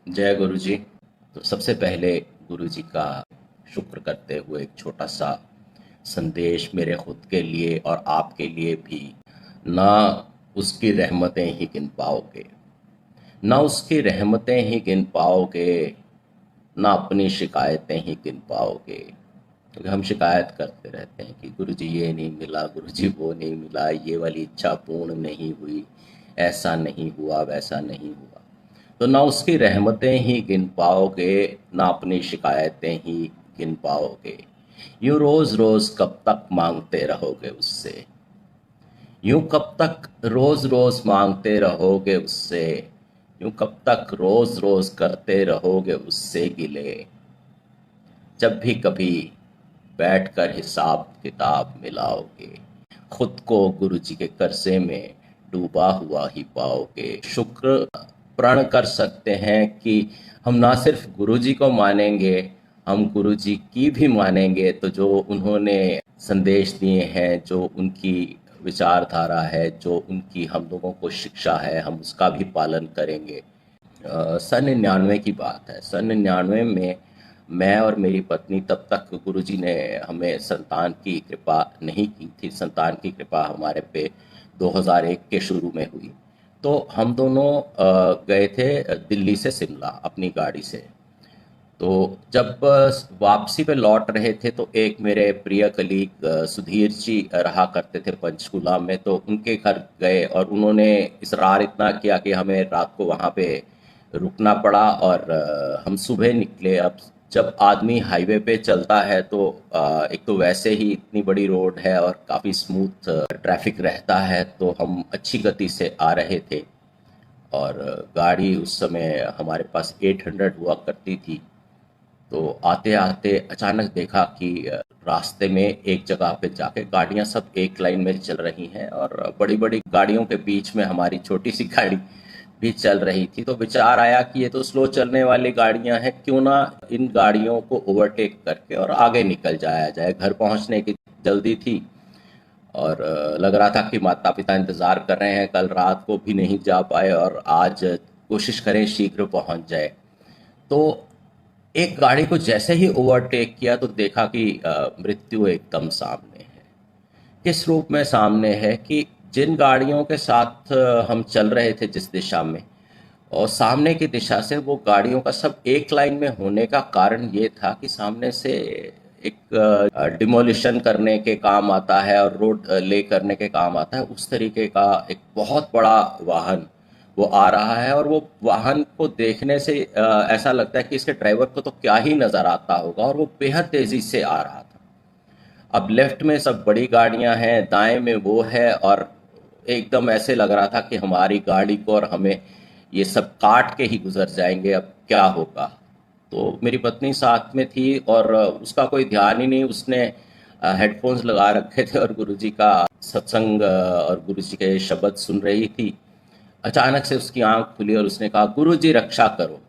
जय गुरु जी। तो सबसे पहले गुरु जी का शुक्र करते हुए एक छोटा सा संदेश मेरे खुद के लिए और आपके लिए भी। ना उसकी रहमतें ही गिन पाओगे, ना उसकी रहमतें ही गिन पाओगे, ना अपनी शिकायतें ही गिन पाओगे। क्योंकि हम शिकायत करते रहते हैं कि गुरु जी ये नहीं मिला, गुरु जी वो नहीं मिला, ये वाली इच्छा पूर्ण नहीं हुई, ऐसा नहीं हुआ, वैसा नहीं हुआ। तो ना उसकी रहमतें ही गिन पाओगे, ना अपनी शिकायतें ही गिन पाओगे। यूं रोज रोज कब तक मांगते रहोगे उससे, यूं कब तक रोज रोज मांगते रहोगे उससे, यूं कब तक रोज रोज करते रहोगे उससे गिले। जब भी कभी बैठकर हिसाब किताब मिलाओगे, खुद को गुरु जी के कर्जे में डूबा हुआ ही पाओगे। शुक्र प्रण कर सकते हैं कि हम ना सिर्फ गुरु जी को मानेंगे, हम गुरु जी की भी मानेंगे। तो जो उन्होंने संदेश दिए हैं, जो उनकी विचारधारा है, जो उनकी हम लोगों को शिक्षा है, हम उसका भी पालन करेंगे। सन 99 की बात है। सन 99 में मैं और मेरी पत्नी, तब तक गुरुजी ने हमें संतान की कृपा नहीं की थी। संतान की कृपा हमारे पे 2001 के शुरू में हुई। तो हम दोनों गए थे दिल्ली से शिमला अपनी गाड़ी से। तो जब वापसी पे लौट रहे थे तो एक मेरे प्रिय कलीग सुधीर जी रहा करते थे पंचकुला में। तो उनके घर गए और उन्होंने इसरार इतना किया कि हमें रात को वहाँ पे रुकना पड़ा। और हम सुबह निकले। अब जब आदमी हाईवे पे चलता है तो एक तो वैसे ही इतनी बड़ी रोड है और काफ़ी स्मूथ ट्रैफिक रहता है, तो हम अच्छी गति से आ रहे थे। और गाड़ी उस समय हमारे पास 800 हुआ करती थी। तो आते आते अचानक देखा कि रास्ते में एक जगह पे जाके गाड़ियां सब एक लाइन में चल रही हैं और बड़ी बड़ी गाड़ियों के बीच में हमारी छोटी सी गाड़ी भी चल रही थी। तो विचार आया कि ये तो स्लो चलने वाली गाड़ियां हैं, क्यों ना इन गाड़ियों को ओवरटेक करके और आगे निकल जाया जाए। घर पहुंचने की जल्दी थी और लग रहा था कि माता पिता इंतज़ार कर रहे हैं, कल रात को भी नहीं जा पाए और आज कोशिश करें शीघ्र पहुंच जाए। तो एक गाड़ी को जैसे ही ओवरटेक किया तो देखा कि मृत्यु एकदम सामने है। किस रूप में सामने है कि जिन गाड़ियों के साथ हम चल रहे थे जिस दिशा में, और सामने की दिशा से वो गाड़ियों का सब एक लाइन में होने का कारण ये था कि सामने से एक डिमोलिशन करने के काम आता है और रोड ले करने के काम आता है, उस तरीके का एक बहुत बड़ा वाहन वो आ रहा है। और वो वाहन को देखने से ऐसा लगता है कि इसके ड्राइवर को तो क्या ही नज़र आता होगा, और वो बेहद तेज़ी से आ रहा था। अब लेफ्ट में सब बड़ी गाड़ियां हैं, दाएं में वो है, और एकदम ऐसे लग रहा था कि हमारी गाड़ी को और हमें ये सब काट के ही गुजर जाएंगे, अब क्या होगा। तो मेरी पत्नी साथ में थी और उसका कोई ध्यान ही नहीं। उसने हेडफोन्स लगा रखे थे और गुरुजी का सत्संग और गुरुजी के शब्द सुन रही थी। अचानक से उसकी आंख खुली और उसने कहा, गुरुजी रक्षा करो।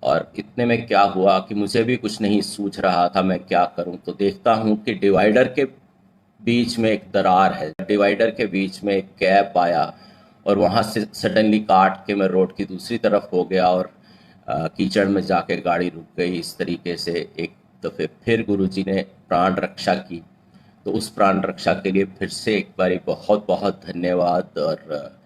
और इतने में क्या हुआ कि मुझे भी कुछ नहीं सूझ रहा था मैं क्या करूं। तो देखता हूं कि डिवाइडर के बीच में एक दरार है, डिवाइडर के बीच में एक गैप आया और वहां से सडनली काट के मैं रोड की दूसरी तरफ हो गया और कीचड़ में जाके गाड़ी रुक गई। इस तरीके से एक दफे फिर गुरुजी ने प्राण रक्षा की। तो उस प्राण रक्षा के लिए फिर से एक बारी बहुत बहुत धन्यवाद। और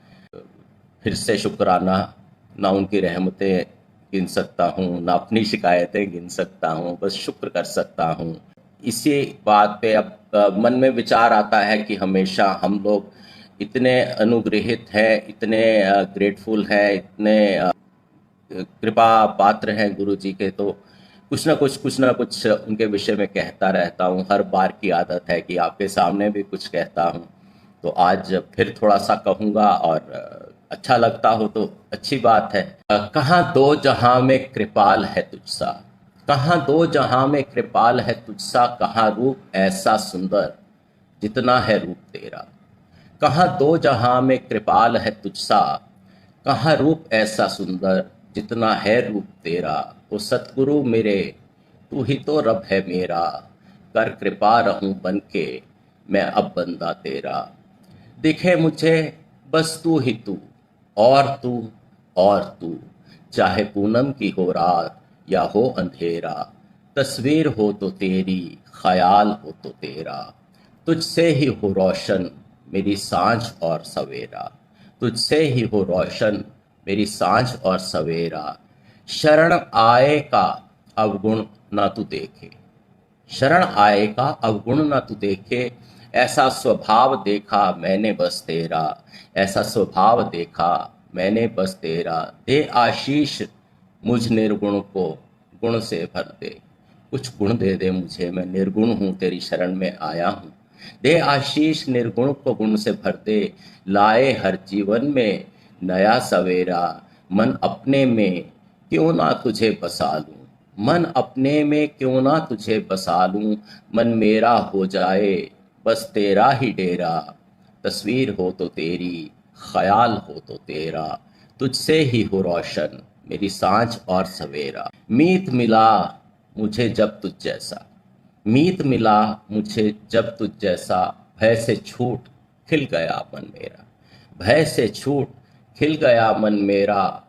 फिर से शुक्राना। ना उनकी रहमतें गिन सकता हूँ, ना अपनी शिकायतें गिन सकता हूँ, बस शुक्र कर सकता हूँ। इसी बात पे अब मन में विचार आता है कि हमेशा हम लोग इतने अनुग्रहित हैं, इतने ग्रेटफुल हैं, इतने कृपा पात्र हैं गुरु जी के। तो कुछ ना कुछ उनके विषय में कहता रहता हूँ। हर बार की आदत है कि आपके सामने भी कुछ कहता हूँ। तो आज फिर थोड़ा सा कहूँगा, और अच्छा लगता हो तो अच्छी बात है। कहाँ दो जहां में कृपाल है तुझसा, कहाँ दो जहां में कृपाल है तुझसा, कहाँ रूप ऐसा सुंदर जितना है रूप तेरा। कहाँ दो जहां में कृपाल है तुझसा, कहाँ रूप ऐसा सुंदर जितना है रूप तेरा। ओ सतगुरु मेरे, तू ही तो रब है मेरा, कर कृपा रहूं बन के मैं अब बंदा तेरा। दिखे मुझे बस तू ही तू, और तू, और तू। चाहे पूनम की हो रात या हो अंधेरा, तस्वीर हो तो तेरी, ख्याल हो तो तेरा, तुझसे ही हो रोशन मेरी सांझ और सवेरा, तुझसे ही हो रोशन मेरी सांझ और सवेरा, शरण आए का अवगुण ना तू देखे, शरण आए का अवगुण ना तू देखे, ऐसा स्वभाव देखा मैंने बस तेरा, ऐसा स्वभाव देखा मैंने बस तेरा, दे आशीष मुझ निर्गुण को गुण से भर दे, कुछ गुण दे दे मुझे, मैं निर्गुण हूँ तेरी शरण में आया हूँ, दे आशीष निर्गुण को गुण से भर दे, लाए हर जीवन में नया सवेरा, मन अपने में क्यों ना तुझे बसा लूं, मन अपने में क्यों ना तुझे बसा लूं, मन मेरा हो जाए बस तेरा ही डेरा, तस्वीर हो तो तेरी, ख्याल हो तो तेरा, तुझसे ही हो रोशन मेरी सांझ और सवेरा, मीत मिला मुझे जब तुझ जैसा, मीत मिला मुझे जब तुझ जैसा, भय से छूट खिल गया मन मेरा, भय से छूट खिल गया मन मेरा,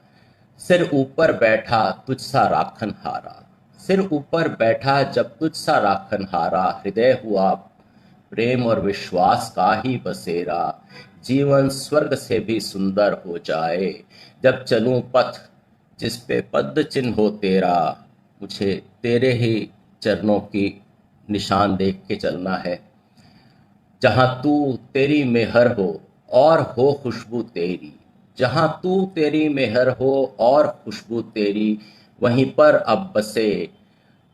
सिर ऊपर बैठा तुझ सा राखन हारा, सिर ऊपर बैठा जब तुझ सा राखन हारा, हृदय हुआ प्रेम और विश्वास का ही बसेरा, जीवन स्वर्ग से भी सुंदर हो जाए जब चलूं पथ जिस पे पद चिन्ह हो तेरा, मुझे तेरे ही चरणों की निशान देख के चलना है, जहां तू तेरी मेहर हो और हो खुशबू तेरी, जहां तू तेरी मेहर हो और खुशबू तेरी, वहीं पर अब बसे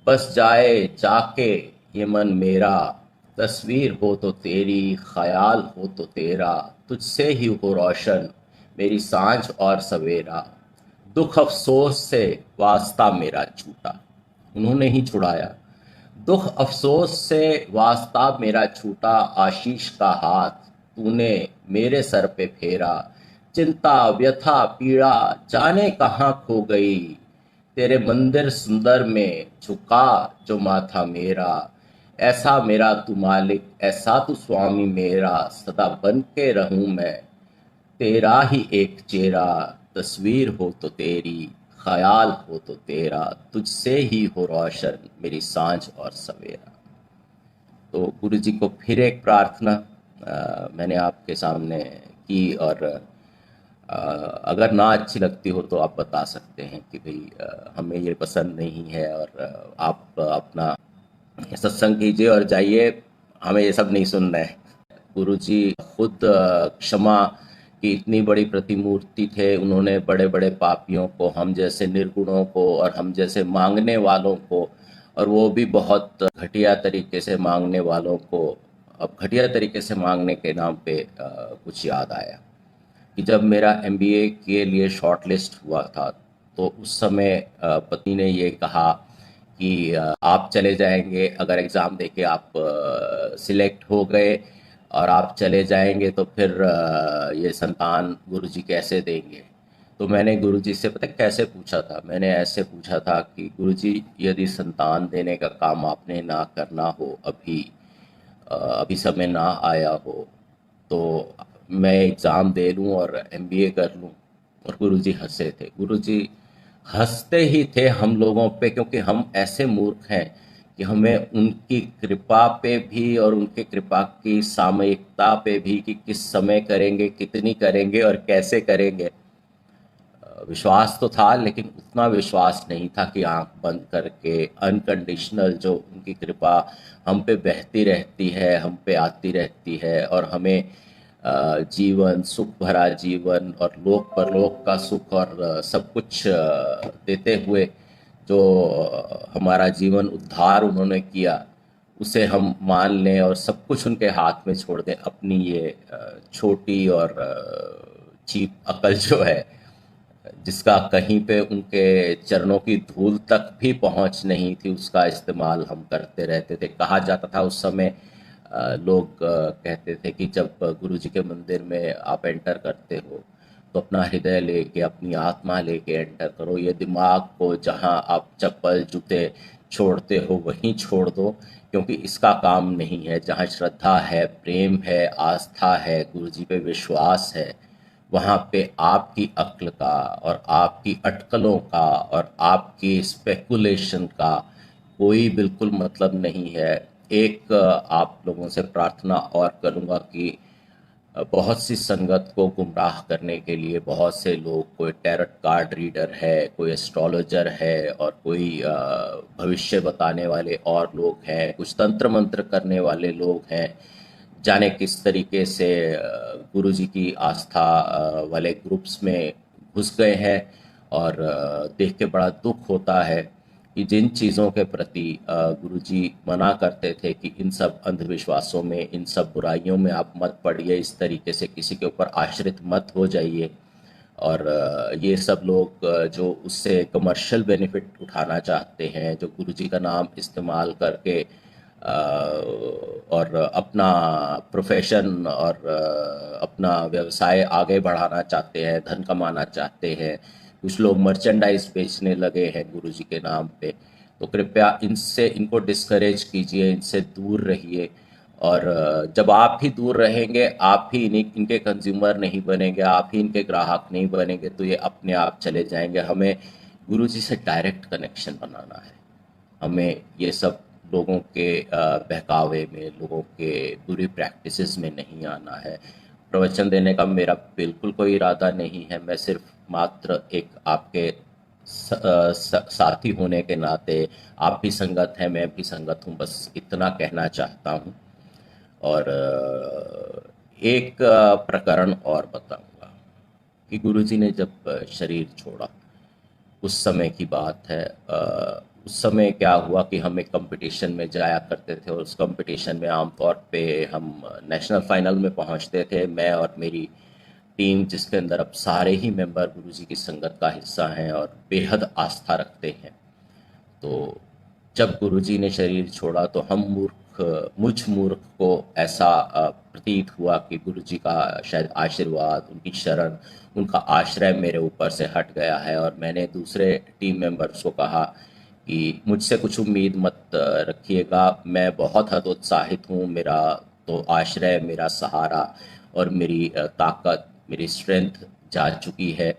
बस जाए जाके ये मन मेरा, तस्वीर हो तो तेरी, ख्याल हो तो तेरा, तुझसे ही हो रोशन मेरी सांझ और सवेरा, दुख अफसोस से वास्ता मेरा छूटा, उन्होंने ही छुड़ाया, दुख अफसोस से वास्ता मेरा छूटा, आशीष का हाथ तूने मेरे सर पे फेरा, चिंता व्यथा पीड़ा जाने कहाँ खो गई, तेरे मंदिर सुंदर में झुका जो माथा मेरा, ऐसा मेरा तू मालिक ऐसा तू स्वामी मेरा, सदा बन के रहूं मैं तेरा ही एक चेहरा, तस्वीर हो तो तेरी, ख्याल हो तो तेरा, तुझसे ही हो रोशन मेरी सांझ और सवेरा। तो गुरु जी को फिर एक प्रार्थना मैंने आपके सामने की, और अगर ना अच्छी लगती हो तो आप बता सकते हैं कि भाई हमें ये पसंद नहीं है, और आप अपना सत्संग कीजिए और जाइए, हमें ये सब नहीं सुनना है। गुरु जी खुद क्षमा की इतनी बड़ी प्रतिमूर्ति थे, उन्होंने बड़े बड़े पापियों को, हम जैसे निर्गुणों को और हम जैसे मांगने वालों को, और वो भी बहुत घटिया तरीके से मांगने वालों को, अब घटिया तरीके से मांगने के नाम पे कुछ याद आया कि जब मेरा एमबीए के लिए शॉर्ट लिस्ट हुआ था, तो उस समय पत्नी ने ये कहा कि आप चले जाएंगे, अगर एग्ज़ाम देके आप सिलेक्ट हो गए और आप चले जाएंगे तो फिर ये संतान गुरुजी कैसे देंगे। तो मैंने गुरुजी से पता है कैसे पूछा था, मैंने ऐसे पूछा था कि गुरुजी यदि संतान देने का काम आपने ना करना हो, अभी समय ना आया हो, तो मैं एग्ज़ाम दे लूँ और एमबीए कर लूँ। और गुरुजी हंसे थे, गुरुजी हंसते ही थे हम लोगों पे, क्योंकि हम ऐसे मूर्ख हैं कि हमें उनकी कृपा पे भी और उनके कृपा की सामयिकता पे भी कि किस समय करेंगे, कितनी करेंगे और कैसे करेंगे, विश्वास तो था, लेकिन उतना विश्वास नहीं था कि आंख बंद करके अनकंडीशनल जो उनकी कृपा हम पे बहती रहती है, हम पे आती रहती है, और हमें जीवन, सुख भरा जीवन और लोक परलोक का सुख और सब कुछ देते हुए जो हमारा जीवन उद्धार उन्होंने किया, उसे हम मान लें और सब कुछ उनके हाथ में छोड़ दें, अपनी ये छोटी और चीप अकल जो है, जिसका कहीं पे उनके चरणों की धूल तक भी पहुंच नहीं थी, उसका इस्तेमाल हम करते रहते थे। कहा जाता था उस समय, लोग कहते थे कि जब गुरु जी के मंदिर में आप एंटर करते हो तो अपना हृदय लेके, अपनी आत्मा लेके एंटर करो, ये दिमाग को जहां आप चप्पल जूते छोड़ते हो वहीं छोड़ दो, क्योंकि इसका काम नहीं है। जहां श्रद्धा है, प्रेम है, आस्था है, गुरु जी पे विश्वास है, वहाँ पे आपकी अक्ल का और आपकी अटकलों का और आपकी स्पेकुलेशन का कोई बिल्कुल मतलब नहीं है। एक आप लोगों से प्रार्थना और करूँगा कि बहुत सी संगत को गुमराह करने के लिए बहुत से लोग, कोई टैरोट कार्ड रीडर है, कोई एस्ट्रोलॉजर है और कोई भविष्य बताने वाले और लोग हैं, कुछ तंत्र मंत्र करने वाले लोग हैं। जाने किस तरीके से गुरुजी की आस्था वाले ग्रुप्स में घुस गए हैं। और देख के बड़ा दुख होता है कि जिन चीज़ों के प्रति गुरुजी मना करते थे कि इन सब अंधविश्वासों में, इन सब बुराइयों में आप मत पड़िए, इस तरीके से किसी के ऊपर आश्रित मत हो जाइए। और ये सब लोग जो उससे कमर्शियल बेनिफिट उठाना चाहते हैं, जो गुरुजी का नाम इस्तेमाल करके और अपना प्रोफेशन और अपना व्यवसाय आगे बढ़ाना चाहते हैं, धन कमाना चाहते हैं। कुछ लोग मर्चेंडाइज बेचने लगे हैं गुरुजी के नाम पे। तो कृपया इनसे, इनको डिस्करेज कीजिए, इनसे दूर रहिए। और जब आप ही दूर रहेंगे, आप ही इनके कंज्यूमर नहीं बनेंगे, आप ही इनके ग्राहक नहीं बनेंगे, तो ये अपने आप चले जाएंगे। हमें गुरुजी से डायरेक्ट कनेक्शन बनाना है। हमें ये सब लोगों के बहकावे में, लोगों के बुरी प्रैक्टिसेस में नहीं आना है। प्रवचन देने का मेरा बिल्कुल कोई इरादा नहीं है। मैं सिर्फ मात्र एक आपके साथी होने के नाते, आप भी संगत हैं, मैं भी संगत हूँ, बस इतना कहना चाहता हूँ। और एक प्रकरण और बताऊंगा कि गुरुजी ने जब शरीर छोड़ा, उस समय की बात है। उस समय क्या हुआ कि हम एक कंपटीशन में जाया करते थे और उस कंपटीशन में आमतौर पे हम नेशनल फाइनल में पहुंचते थे। मैं और मेरी टीम, जिसके अंदर अब सारे ही मेंबर गुरुजी की संगत का हिस्सा हैं और बेहद आस्था रखते हैं। तो जब गुरुजी ने शरीर छोड़ा तो हम मुझ मूर्ख को ऐसा प्रतीत हुआ कि गुरुजी का शायद आशीर्वाद, उनकी शरण, उनका आश्रय मेरे ऊपर से हट गया है। और मैंने दूसरे टीम मेंबर्स को कहा कि मुझसे कुछ उम्मीद मत रखिएगा, मैं बहुत हतोत्साहित हूँ। मेरा तो आश्रय, मेरा सहारा और मेरी ताकत, मेरी स्ट्रेंथ जा चुकी है।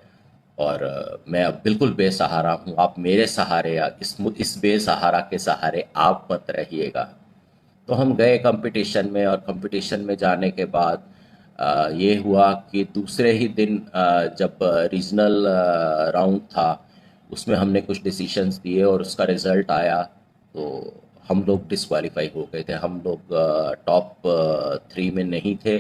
और मैं अब बिल्कुल बेसहारा हूँ। आप मेरे सहारे, या इस बेसहारा के सहारे आप मत रहिएगा। तो हम गए कंपटीशन में, और कंपटीशन में जाने के बाद ये हुआ कि दूसरे ही दिन जब रीजनल राउंड था, उसमें हमने कुछ डिसीशंस दिए और उसका रिजल्ट आया। तो हम लोग डिस्क्वालीफाई हो गए थे। हम लोग टॉप 3 में नहीं थे।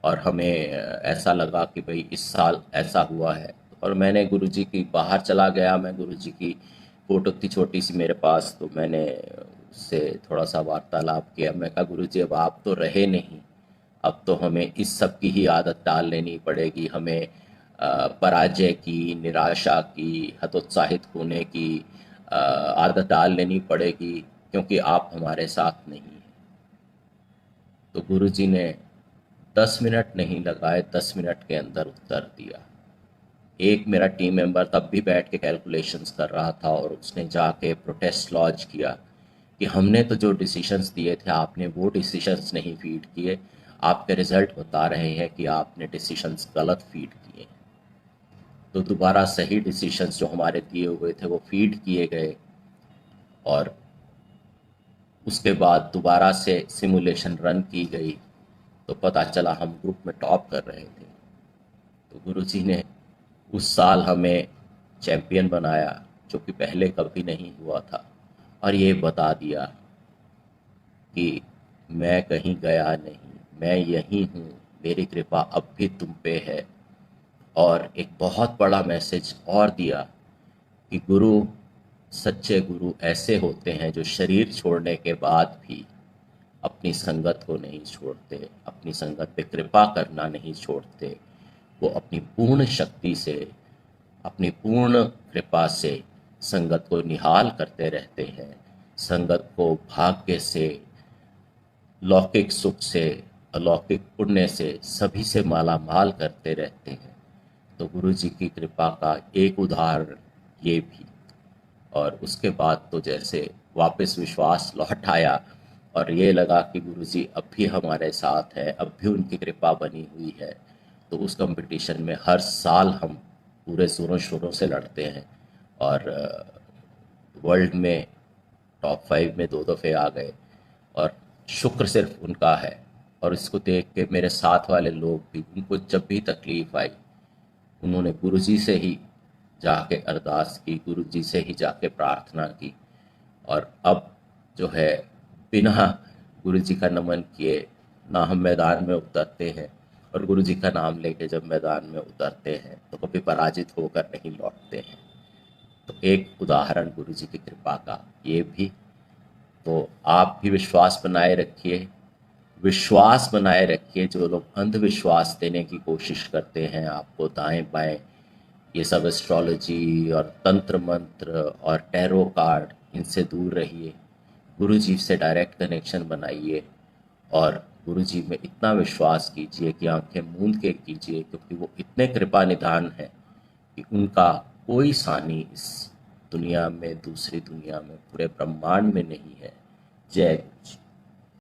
और हमें ऐसा लगा कि भाई इस साल ऐसा हुआ है। और मैंने गुरुजी की बाहर चला गया। मैं गुरुजी की फ़ोटो थी छोटी सी मेरे पास, तो मैंने उससे थोड़ा सा वार्तालाप किया। मैं कहा गुरुजी, अब आप तो रहे नहीं, अब तो हमें इस सब की ही आदत डाल लेनी पड़ेगी। हमें पराजय की, निराशा की, हतोत्साहित होने की आदत डाल लेनी पड़ेगी, क्योंकि आप हमारे साथ नहीं हैं। तो गुरुजी ने 10 मिनट नहीं लगाए, 10 मिनट के अंदर उत्तर दिया। एक मेरा टीम मेंबर तब भी बैठ के कैलकुलेशंस कर रहा था और उसने जाके प्रोटेस्ट लॉन्च किया कि हमने तो जो डिसीशंस दिए थे, आपने वो डिसीशंस नहीं फीड किए। आपके रिजल्ट बता रहे हैं कि आपने डिसीशंस गलत फीड किए। तो दोबारा सही डिसीशंस जो हमारे दिए हुए थे वो फीड किए गए। और उसके बाद दोबारा से सिमुलेशन रन की गई, तो पता चला हम ग्रुप में टॉप कर रहे थे। तो गुरुजी ने उस साल हमें चैम्पियन बनाया, जो कि पहले कभी नहीं हुआ था। और ये बता दिया कि मैं कहीं गया नहीं, मैं यहीं हूँ, मेरी कृपा अब भी तुम पे है। और एक बहुत बड़ा मैसेज और दिया कि गुरु, सच्चे गुरु ऐसे होते हैं जो शरीर छोड़ने के बाद भी अपनी संगत को नहीं छोड़ते, अपनी संगत पे कृपा करना नहीं छोड़ते। वो अपनी पूर्ण शक्ति से, अपनी पूर्ण कृपा से संगत को निहाल करते रहते हैं। संगत को भाग्य से, लौकिक सुख से, अलौकिक पुण्य से, सभी से माला माल करते रहते हैं। तो गुरु जी की कृपा का एक उदाहरण ये भी। और उसके बाद तो जैसे वापस विश्वास लौट आया और ये लगा कि गुरु जी अब भी हमारे साथ हैं, अब भी उनकी कृपा बनी हुई है। तो उस कंपटीशन में हर साल हम पूरे ज़ोरों शोरों से लड़ते हैं और वर्ल्ड में टॉप 5 में 2 दफ़े आ गए। और शुक्र सिर्फ उनका है। और इसको देख के मेरे साथ वाले लोग भी, उनको जब भी तकलीफ़ आई उन्होंने गुरुजी से ही जाके अरदास की, गुरुजी से ही जाके प्रार्थना की। और अब जो है बिना गुरुजी का नमन किए ना हम मैदान में उतरते हैं, और गुरुजी का नाम लेके जब मैदान में उतरते हैं तो कभी पराजित होकर नहीं लौटते हैं। तो एक उदाहरण गुरुजी की कृपा का ये भी। तो आप भी विश्वास बनाए रखिए, विश्वास बनाए रखिए। जो लोग अंधविश्वास देने की कोशिश करते हैं आपको दाएं बाएं, ये सब एस्ट्रोलॉजी और तंत्र मंत्र और टैरो कार्ड, इनसे दूर रहिए। गुरुजी से डायरेक्ट कनेक्शन बनाइए और गुरुजी में इतना विश्वास कीजिए कि आंखें मूंद के कीजिए, क्योंकि वो इतने कृपा निधान हैं कि उनका कोई सानी इस दुनिया में, दूसरी दुनिया में, पूरे ब्रह्मांड में नहीं है। जय